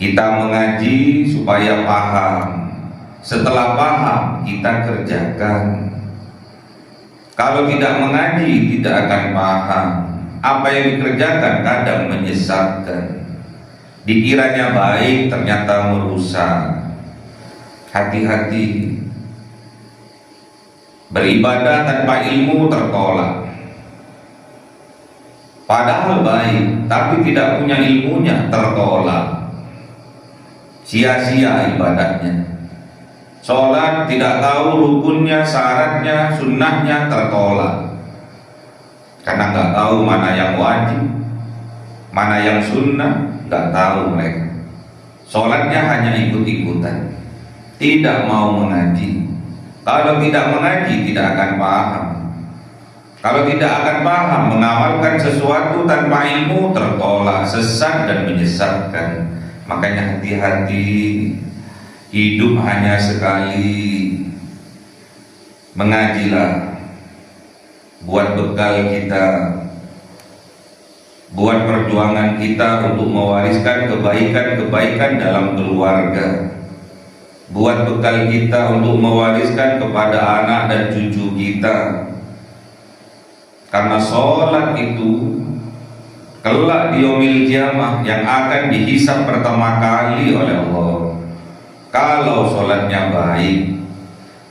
Kita mengaji supaya paham. Setelah paham, kita kerjakan. Kalau tidak mengaji, tidak akan paham. Apa yang dikerjakan kadang menyesatkan. Dikiranya baik, ternyata merusak. Hati-hati. Beribadah tanpa ilmu tertolak. Padahal baik, tapi tidak punya ilmunya tertolak. Sia-sia ibadahnya. Sholat tidak tahu rukunnya, syaratnya, sunnahnya tertolak. Karena nggak tahu mana yang wajib, mana yang sunnah, nggak tahu mereka. Sholatnya hanya ikut-ikutan, tidak mau mengaji. Kalau tidak mengaji tidak akan paham. Kalau tidak akan paham, mengamalkan sesuatu tanpa ilmu tertolak, sesat dan menyesatkan. Makanya hati-hati, hidup hanya sekali. Mengajilah, buat bekal kita, buat perjuangan kita untuk mewariskan kebaikan-kebaikan dalam keluarga, buat bekal kita untuk mewariskan kepada anak dan cucu kita. Karena sholat itu kelak di yaumil qiyamah yang akan dihisab pertama kali oleh Allah. Kalau sholatnya baik,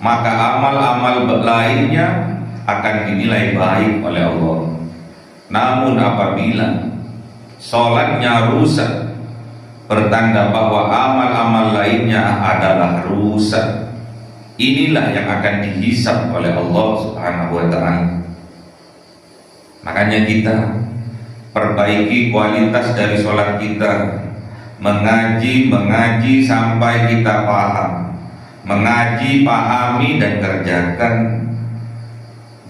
maka amal-amal lainnya akan dinilai baik oleh Allah. Namun apabila sholatnya rusak, bertanda bahwa amal-amal lainnya adalah rusak. Inilah yang akan dihisab oleh Allah Subhanahu wa ta'ala. Makanya kita perbaiki kualitas dari sholat kita. Mengaji sampai kita paham. Mengaji, pahami dan kerjakan.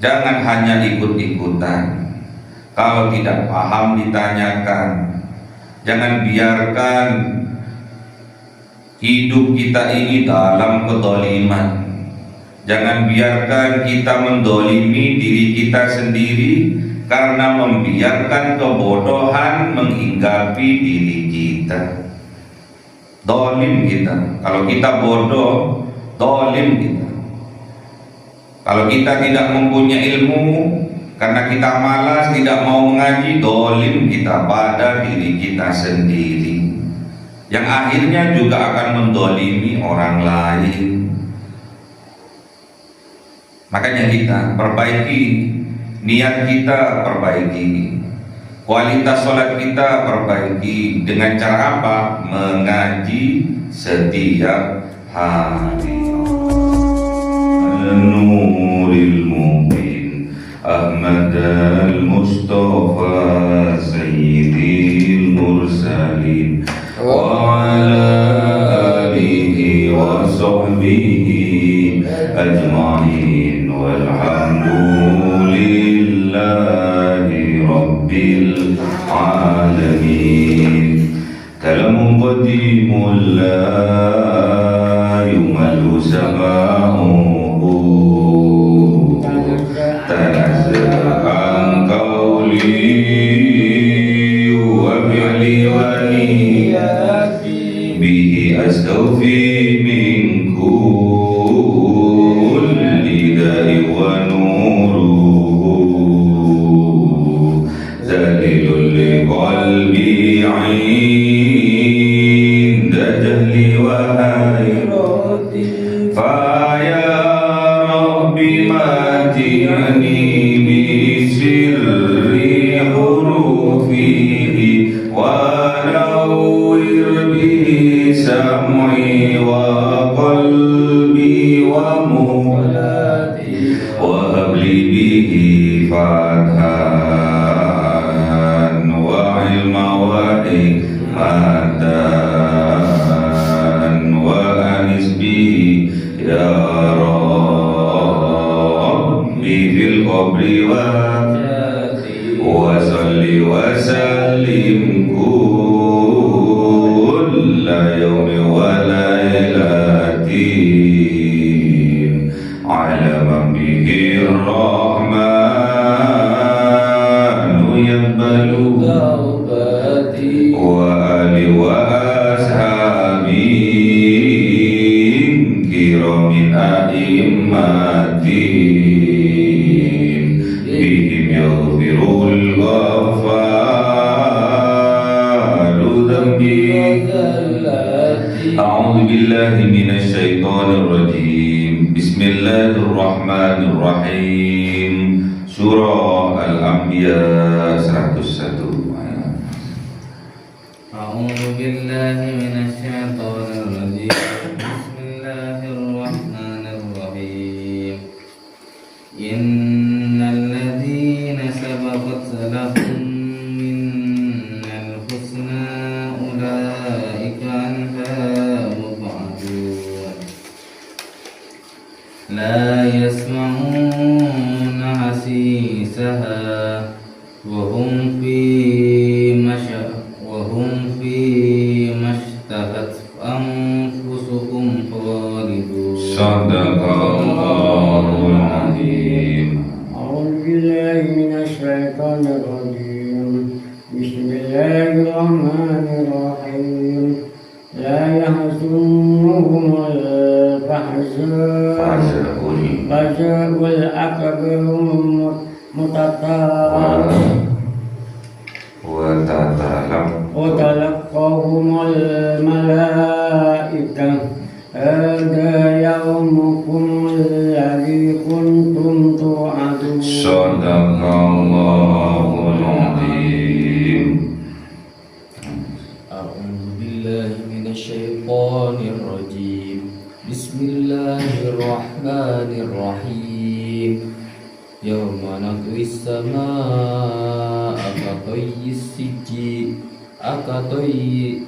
Jangan hanya ikut-ikutan. Kalau tidak paham ditanyakan. Jangan biarkan hidup kita ini dalam kedoliman. Jangan biarkan kita mendolimi diri kita sendiri karena membiarkan kebodohan menghinggapi diri kita. Dolim kita. Kalau kita bodoh, dolim kita. Kalau kita tidak mempunyai ilmu karena kita malas, tidak mau mengaji, dolim kita pada diri kita sendiri, yang akhirnya juga akan mendolimi orang lain. Makanya kita perbaiki niat kita, perbaiki kualitas sholat kita, perbaiki dengan cara apa? Mengaji setiap hari. Nuril Mubin Ahmad al-Mustafa Sayyidil Mursalin wa ala alihi wa sahbihi ajma'in walhamdulillahi rabbil alamin. Kalamun qadimul la yumalu sama'u tanazzahan qawli wa fi'li wa niyati bihi astawfi min kulli dari wa nuruhu zalilul li qalbi 'inda jahli wa hayrati fa ya rabbi matini bi sirri hurufihi wa nawwir bi sam'i wa qalbi wa mulati wa habli bihi fathan wa ilma wa hikmatan wa anis bihi ya Rabbi fil qabri wa salli wa sallim kulla yawmi wa laylatin ala man bihi rahmanu yaqbalu wa ali wa min a'immatin bihim yaghfirul ghafaru dhanbi. A'udzu billahi minasy syaithanir rajim. Bismillahirrahmanirrahim. Surah Al-Anbiya 101. A'udzu billahi minasy syaithanir rajim. Bismillahirrahmanirrahim. Innal ladzina sabaqat lahum minnal husna ulaika anha mub'adun. La yasma'una hasisaha wa hum fi mashtahat anfusuhum khalidun. Sadaqallahul azim. A'udzu billahi minasy syaithanir rajim. Bismillahirrahmanirrahim. La yahzunhumul faza'ul akbar وتلقاهم الملائكة هذا يومكم الذي كنتم توعدون. Sadaqallahul azim. A'udzu billahi minasy syaithanir rajim. Bismillahirrahmanirrahim. Yawma natwis samaa'a katayyis sijil akatayyi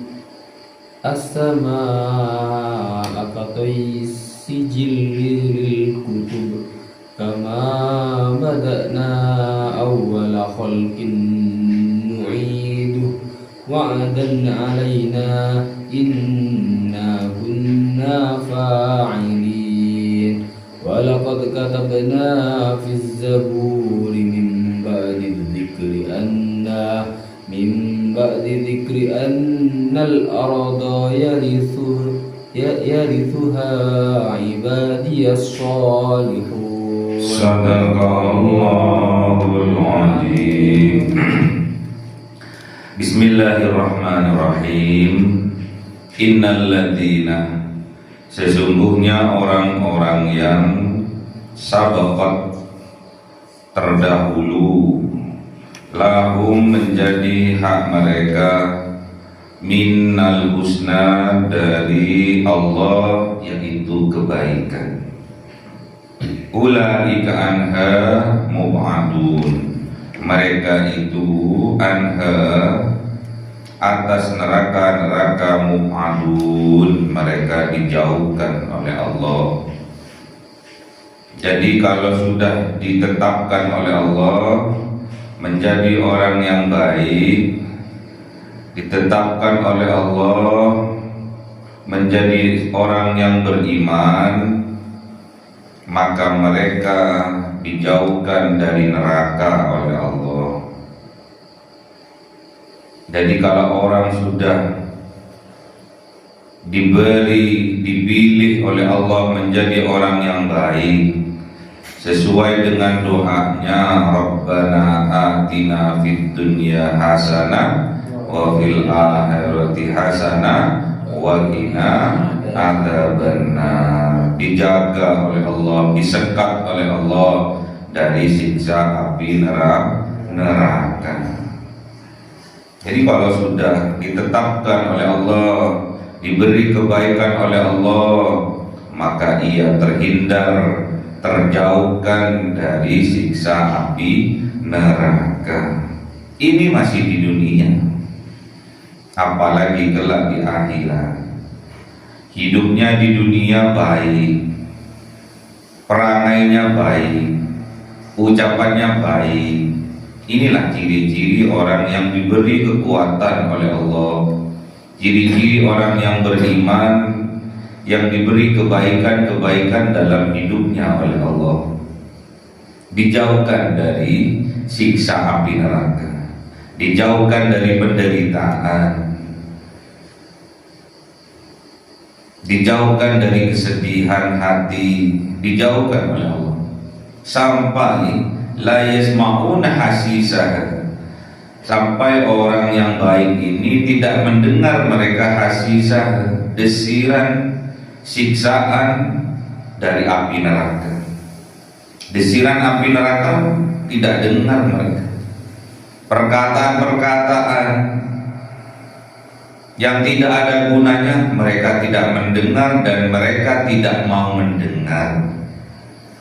as-samaa'a katayyis sijil lil kutub kama bada'na awwala khalqin nu'iduhu wa'adan 'alaina inna kunna fa'ilin. Walaqad katabna fiz zaburi min ba'di dzikri annal arda yarithuha ibadiyas salihun. Sadaqallahul azim. Bismillahirrahmanirrahim. Innal ladzina, sesungguhnya orang-orang yang sabaqat terdahulu, lahum menjadi hak mereka, minnal husna dari Allah, yaitu kebaikan. Ulaika anha mub'adun, mereka itu anha atas neraka mub'adun, mereka dijauhkan oleh Allah. Jadi kalau sudah ditetapkan oleh Allah menjadi orang yang baik, ditetapkan oleh Allah menjadi orang yang beriman, maka mereka dijauhkan dari neraka oleh Allah. Jadi kalau orang sudah dipilih oleh Allah menjadi orang yang baik, sesuai dengan doanya, Rabbana atina fid dunya hasanah wa fil akhirati hasanah wa qina adzabannar. Dijaga oleh Allah, disekat oleh Allah dari siksa api neraka. Jadi kalau sudah ditetapkan oleh Allah, diberi kebaikan oleh Allah, maka ia terhindar, terjauhkan dari siksa api neraka. Ini masih di dunia, apalagi kelak di akhirat. Hidupnya di dunia baik, perangainya baik, ucapannya baik. Inilah ciri-ciri orang yang diberi kekuatan oleh Allah, ciri-ciri orang yang beriman, yang diberi kebaikan-kebaikan dalam hidupnya oleh Allah, dijauhkan dari siksa api neraka, dijauhkan dari penderitaan. dijauhkan dari kesedihan hati, dijauhkan oleh Allah, sampai la yasma'una hasisah, sampai orang yang baik ini tidak mendengar mereka hasisah, desiran siksaan dari api neraka. Desiran api neraka tidak dengar mereka. Perkataan-perkataan yang tidak ada gunanya mereka tidak mendengar dan mereka tidak mau mendengar.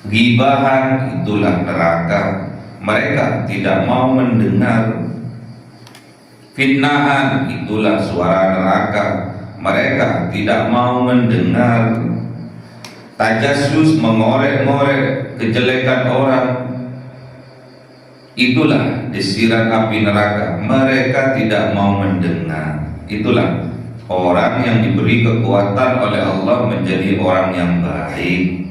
Gibahan itulah neraka, mereka tidak mau mendengar. Fitnahan itulah suara neraka, mereka tidak mau mendengar. Tajassus, mengorek-ngorek kejelekan orang, itulah desiran api neraka, mereka tidak mau mendengar. Itulah orang yang diberi kekuatan oleh Allah menjadi orang yang baik.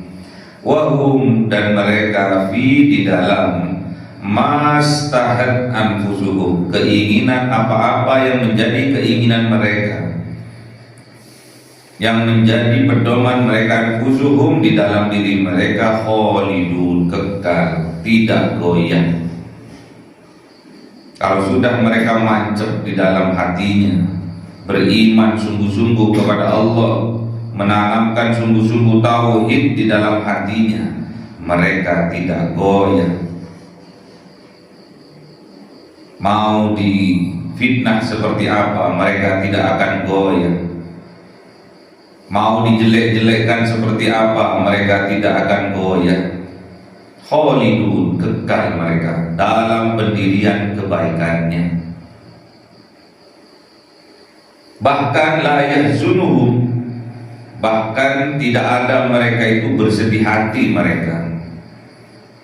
Wahum, dan mereka di dalam mastahat anfusuhum, keinginan apa-apa yang menjadi keinginan mereka, yang menjadi pedoman mereka, anfusuhum, di dalam diri mereka, khalidun, kekal, tidak goyah. Kalau sudah mereka mancep di dalam hatinya, beriman sungguh-sungguh kepada Allah, menanamkan sungguh-sungguh tauhid di dalam hatinya, mereka tidak goyah. Mau difitnah seperti apa, mereka tidak akan goyah. Mau dijelek-jelekkan seperti apa, mereka tidak akan goyah. Khalidun, kekal mereka dalam pendirian kebaikannya. Bahkan la yahzunuhum, bahkan tidak ada mereka itu bersedih hati mereka.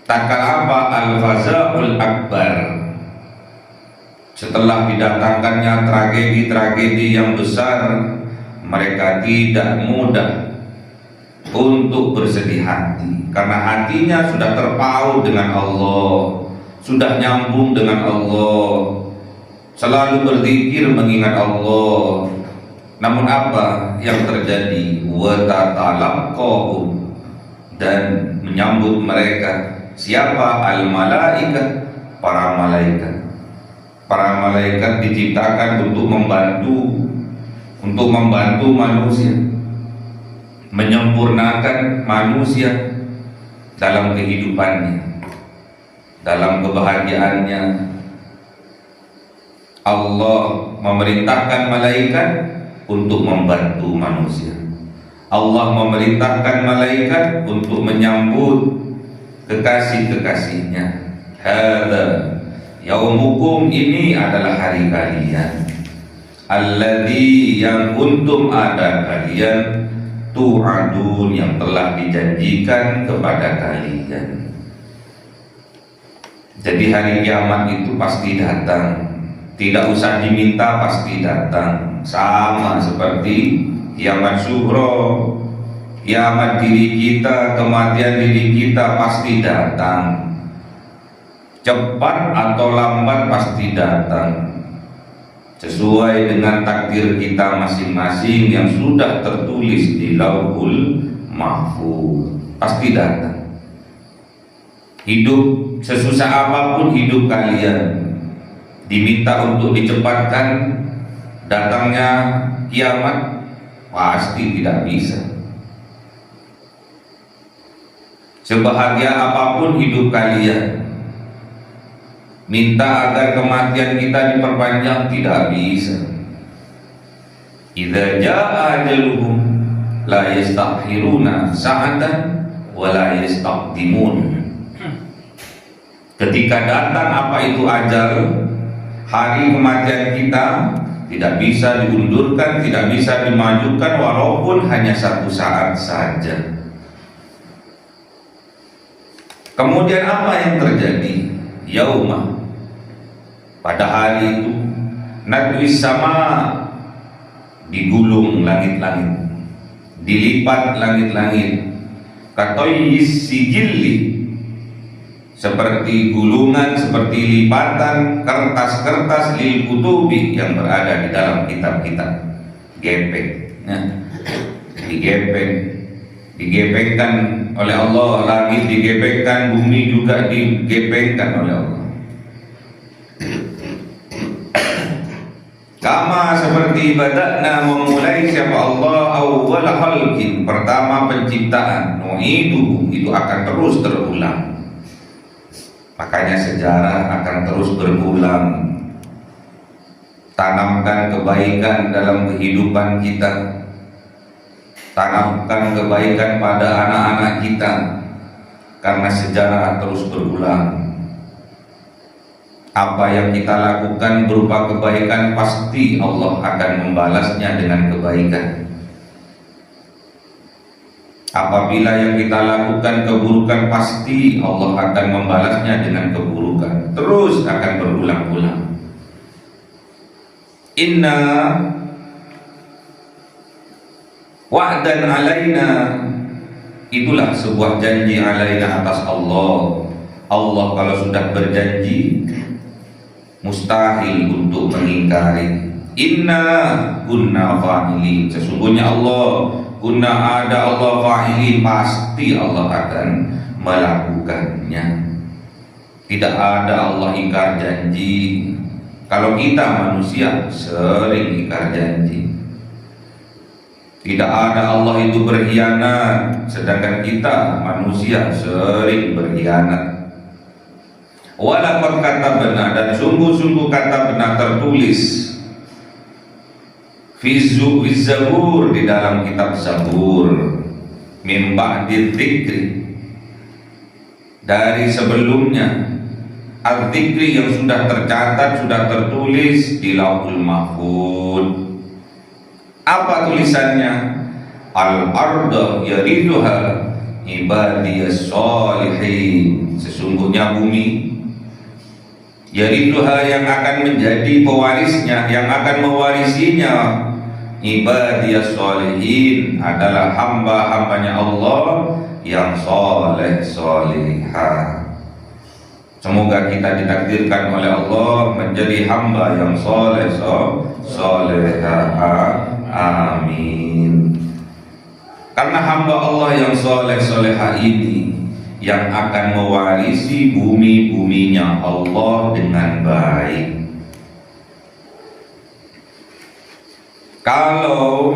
Tak kala apa al-fazaul akbar, setelah didatangkannya tragedi-tragedi yang besar, mereka tidak mudah untuk bersedih hati, karena hatinya sudah terpaut dengan Allah, sudah nyambung dengan Allah, selalu berzikir mengingat Allah. Namun apa yang terjadi? Wa tatalaqahum, dan menyambut mereka siapa? Al-malaikat, para malaikat. Para malaikat diciptakan untuk membantu manusia, menyempurnakan manusia dalam kehidupannya, dalam kebahagiaannya. Allah memerintahkan malaikat untuk membantu manusia. Allah memerintahkan malaikat untuk menyambut kekasih-kekasihnya. Hadza yaumukum, ini adalah hari kalian. Alladzi, yang kuntum, ada kalian, tu'adun, yang telah dijanjikan kepada kalian. Jadi hari kiamat itu pasti datang, tidak usah diminta, pasti datang. Sama seperti kiamat sughra, kiamat diri kita, kematian diri kita pasti datang. Cepat atau lambat pasti datang, sesuai dengan takdir kita masing-masing yang sudah tertulis di Lauhul Mahfuz. Pasti datang. Hidup sesusah apapun hidup kalian, diminta untuk dicepatkan datangnya kiamat, pasti tidak bisa. Sebahagia apapun hidup kalian, minta agar kematian kita diperpanjang, tidak bisa. Idza jaa ajaluhum la yastakhiruna sa'atan wa la yastaqdimun. Ketika datang apa itu ajal, hari kematian kita, tidak bisa diundurkan, tidak bisa dimajukan, walaupun hanya 1 saat saja. Kemudian apa yang terjadi? Yauma, pada hari itu, nadwis sama, digulung langit-langit, dilipat langit-langit, katoyis sijilli, seperti gulungan, seperti lipatan kertas-kertas lil kutubi yang berada di dalam kitab-kitab gepek. Nah, digepengkan oleh Allah, langit digepengkan, bumi juga digepengkan oleh Allah. Kama seperti bada'na memulai siapa Allah awwal khalqin, pertama penciptaan, itu akan terus terulang. Makanya sejarah akan terus berulang. Tanamkan kebaikan dalam kehidupan kita, tanamkan kebaikan pada anak-anak kita, karena sejarah terus berulang. Apa yang kita lakukan berupa kebaikan, pasti Allah akan membalasnya dengan kebaikan. Apabila yang kita lakukan keburukan, pasti Allah akan membalasnya dengan keburukan. Terus akan berulang-ulang. Inna wa'dan alaina, itulah sebuah janji alaina atas Allah. Allah kalau sudah berjanji, mustahil untuk mengingkari. Inna kunna fa'ilin, sesungguhnya Allah kunna, ada Allah fa'ilin, pasti Allah akan melakukannya. Tidak ada Allah ingkar janji. Kalau kita manusia sering ingkar janji. Tidak ada Allah itu berkhianat, sedangkan kita manusia sering berkhianat. Walaupun kata benar, dan sungguh-sungguh kata benar tertulis fi Zabur, di dalam kitab Zabur, min ba'di dzikri, dari sebelumnya, al-dzikri yang sudah tercatat, sudah tertulis di Lauhul Mahfuz. Apa tulisannya? Al-arda yarithuha ibadiyas sholihin, sesungguhnya bumi yarithuha, yang akan menjadi pewarisnya, yang akan mewarisinya, ibadiyas sholihin, adalah hamba-hambanya Allah yang soleh solihah. Semoga kita ditakdirkan oleh Allah menjadi hamba yang soleh solehah. Amin. Karena hamba Allah yang soleh solehah ini yang akan mewarisi bumi-buminya Allah dengan baik. Kalau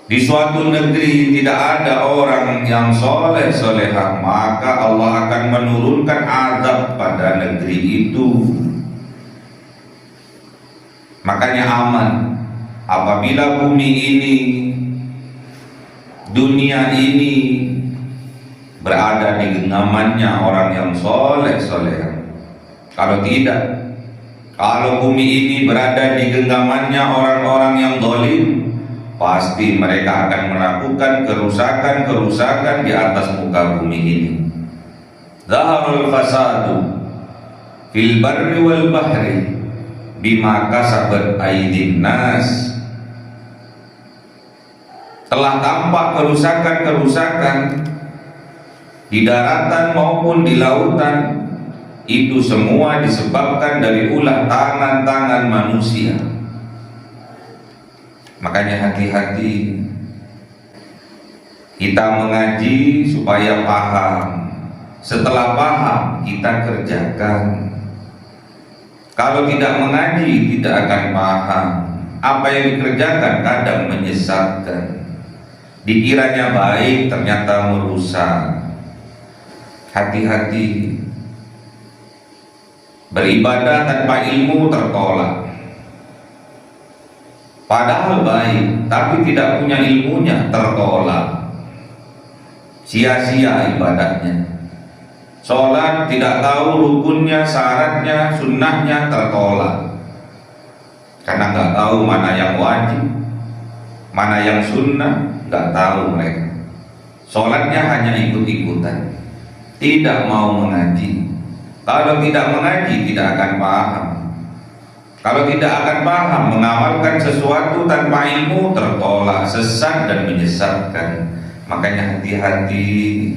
di suatu negeri tidak ada orang yang soleh solehah, maka Allah akan menurunkan azab pada negeri itu. Makanya aman apabila bumi ini, dunia ini berada di genggamannya orang yang soleh soleh. Kalau tidak, kalau bumi ini berada di genggamannya orang-orang yang zalim, pasti mereka akan melakukan kerusakan-kerusakan di atas muka bumi ini. Zaharul fasadu fil barri wal bahri bima kasabat aydin nas. Telah tampak kerusakan-kerusakan di daratan maupun di lautan, itu semua disebabkan dari ulah tangan-tangan manusia. Makanya hati-hati kita mengaji supaya paham. Setelah paham kita kerjakan. Kalau tidak mengaji tidak akan paham. Apa yang dikerjakan kadang menyesatkan. Dikiranya baik ternyata merusak. Hati-hati. Beribadah tanpa ilmu tertolak. Padahal baik, tapi tidak punya ilmunya tertolak. Sia-sia ibadahnya. Sholat tidak tahu rukunnya, syaratnya, sunnahnya, tertolak. Karena nggak tahu mana yang wajib, mana yang sunnah, nggak tahu mereka. Sholatnya hanya ikut-ikutan, tidak mau mengaji. Kalau tidak mengaji tidak akan paham. Kalau tidak akan paham, mengamalkan sesuatu tanpa ilmu tertolak, sesat dan menyesatkan. Makanya hati-hati.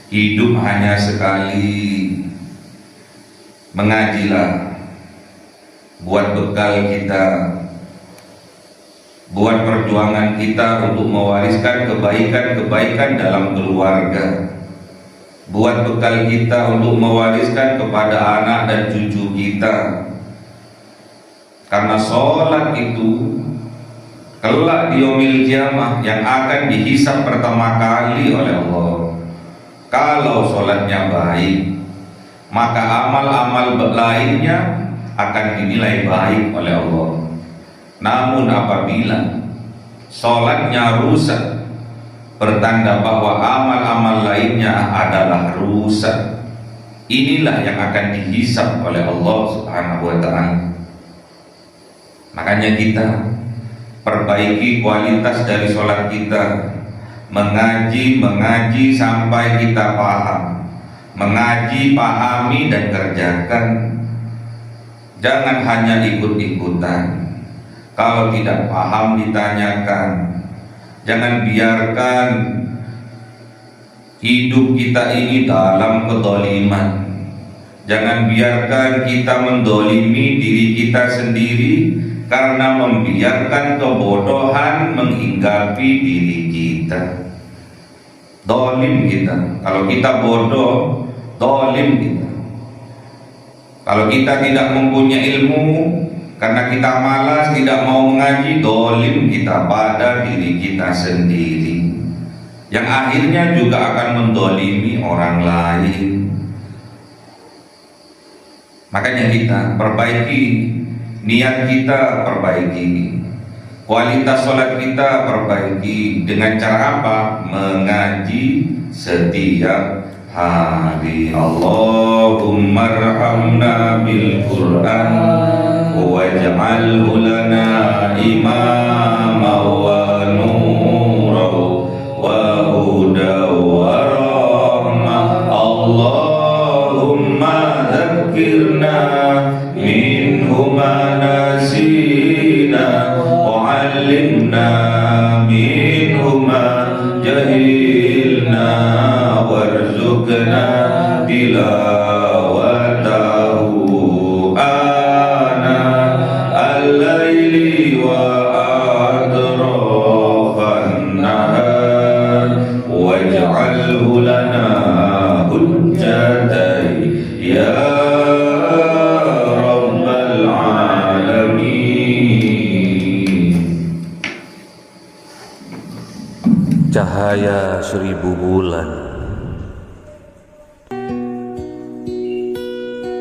Hidup hanya sekali. Mengajilah, buat bekal kita buat perjuangan kita untuk mewariskan kebaikan-kebaikan dalam keluarga, buat bekal kita untuk mewariskan kepada anak dan cucu kita. Karena sholat itu kelak di yaumil kiamah yang akan dihisab pertama kali oleh Allah. Kalau sholatnya baik, maka amal-amal lainnya akan dinilai baik oleh Allah. Namun apabila sholatnya rusak, bertanda bahwa amal-amal lainnya adalah rusak. Inilah yang akan dihisab oleh Allah Subhanahu wa ta'ala. Makanya kita perbaiki kualitas dari sholat kita, mengaji sampai kita paham, mengaji, pahami dan kerjakan. Jangan hanya ikut-ikutan. Kalau tidak paham ditanyakan. Jangan biarkan hidup kita ini dalam kedoliman. Jangan biarkan kita mendolimi diri kita sendiri karena membiarkan kebodohan menghinggapi diri kita. Dolim kita. Kalau kita bodoh, dolim kita. Kalau kita tidak mempunyai ilmu karena kita malas, tidak mau mengaji, dolim kita pada diri kita sendiri, yang akhirnya juga akan mendolimi orang lain. Makanya kita perbaiki niat kita, perbaiki kualitas sholat kita, perbaiki dengan cara apa? Mengaji setiap hari. Allahumma arhamna bil Qur'an waj'alhu lana imama wa nura wa huda wa rahmah. Allahumma dzakirna minhu ma nasina wa 'allimna minhu ma jahilna warzuqna tilawatahu ana al-laili wa atrafan nahar waj'alhu lana hujjatan ya rabbal alamin. Cahaya 1000 bulan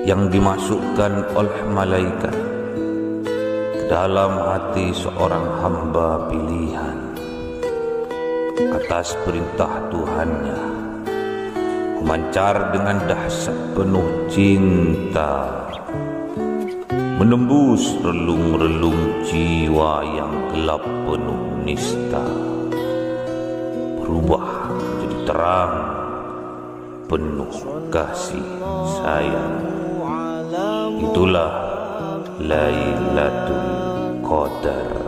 yang dimasukkan oleh malaikat ke dalam hati seorang hamba pilihan atas perintah Tuhannya, memancar dengan dahsyat penuh cinta, menembus relung-relung jiwa yang gelap penuh nista, berubah menjadi terang penuh kasih sayang. Itulah Lailatul Qadar.